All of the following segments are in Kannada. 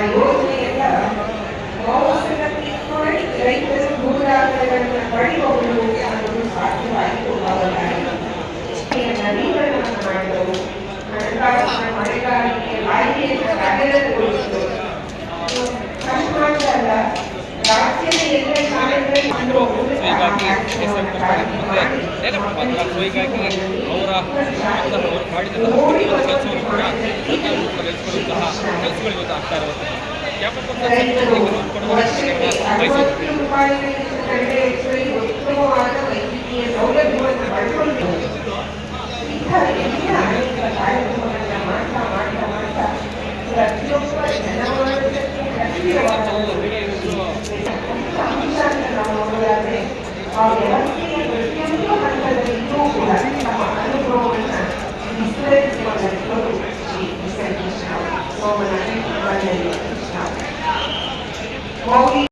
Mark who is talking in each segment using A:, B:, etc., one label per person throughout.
A: ಯೋಜನೆಯೆಲ್ಲ ರೈತರು ಭೂದಾಖಲೆಗಳನ್ನು ಪಡೆಯಬಹುದು ಅನ್ನೋದು ಸಾಧ್ಯವಾಯಿತು. ನವೀಕರಣವನ್ನು ಮಾಡಿದರು, ಹಣಕಾಸಿನ ಹೊಣೆಗಾರಿಕೆ ಕಾಯ್ದೆಯನ್ನು ಕಾರ್ಯಗತಗೊಳಿಸಿದರು. ಕರ್ನಾಟಕದ ರಾಜ್ಯದ ಎಲ್ಲ ಶಾಲೆಗಳಲ್ಲಿ ಉತ್ತಮವಾದ ವೈದ್ಯಕೀಯ ಸೌಲಭ್ಯವನ್ನು ಪಡ್ಕೊಂಡು ಕಾರ್ಯಕ್ರಮಗಳನ್ನ ಮಾಡ್ತಾ ಮಾಡ್ತಾ ಮಾಡ್ತಾ ಪ್ರತಿಯೊಬ್ಬ ಜನಮಾನಸಕ್ಕೆ ಸಕ್ರಿಯವಾದ ನಾವು ನೋಡೋದಾದ್ರೆ ಆ ವ್ಯವಸ್ಥೆಯ ಪ್ರತಿಯೊಂದು ಹಂತದಲ್ಲಿಯೂ ಕೂಡ ತಮ್ಮ ಅನುಭವವನ್ನು ವಿಸ್ತರಿಸಿಕೊಳ್ಳಲು ಶ್ರೀ ಕೃಷ್ಣ ಸೋಮನಾಥ ಮೌಲಿ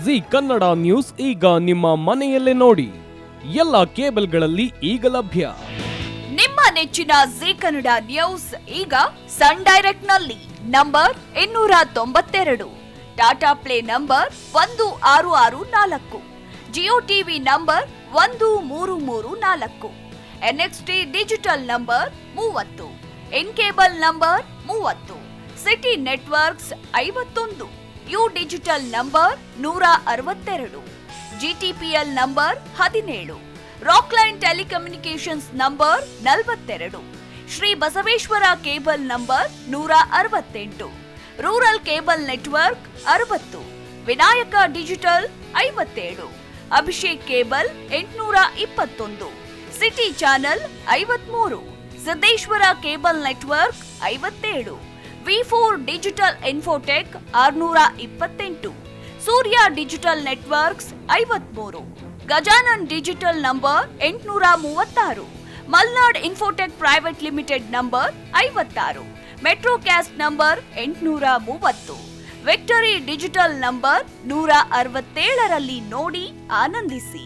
B: ಜಿ ಕನ್ನಡ ನ್ಯೂಸ್ ಈಗ ನಿಮ್ಮ ಮನೆಯಲ್ಲೇ ನೋಡಿ. ಎಲ್ಲ ಕೇಬಲ್ಗಳಲ್ಲಿ ಈಗ ಲಭ್ಯ.
C: ನಿಮ್ಮ ನೆಚ್ಚಿನ ಜಿ ಕನ್ನಡ ನ್ಯೂಸ್ ಈಗ ಸನ್ ಡೈರೆಕ್ಟ್ ನಲ್ಲಿ number 292, Tata play number 1664, Jio TV number 1334, NXT digital number 30, N cable number 30, city networks 51, U digital number 162, GTPL number 17, Rockline telecommunications number 42, Shri Basaveshwara cable number 168, rural cable network 60, Vinayaka digital 57, Abhishek cable 821, city channel 53, Siddeshwara cable network 57, V4 digital Infotech 628, ಸೂರ್ಯ digital networks 53, Gajanan digital number 836, Malnad infotech private limited number 56, Metrocast number 830, victory digital number 167ರಲ್ಲಿ ನೋಡಿ ಆನಂದಿಸಿ.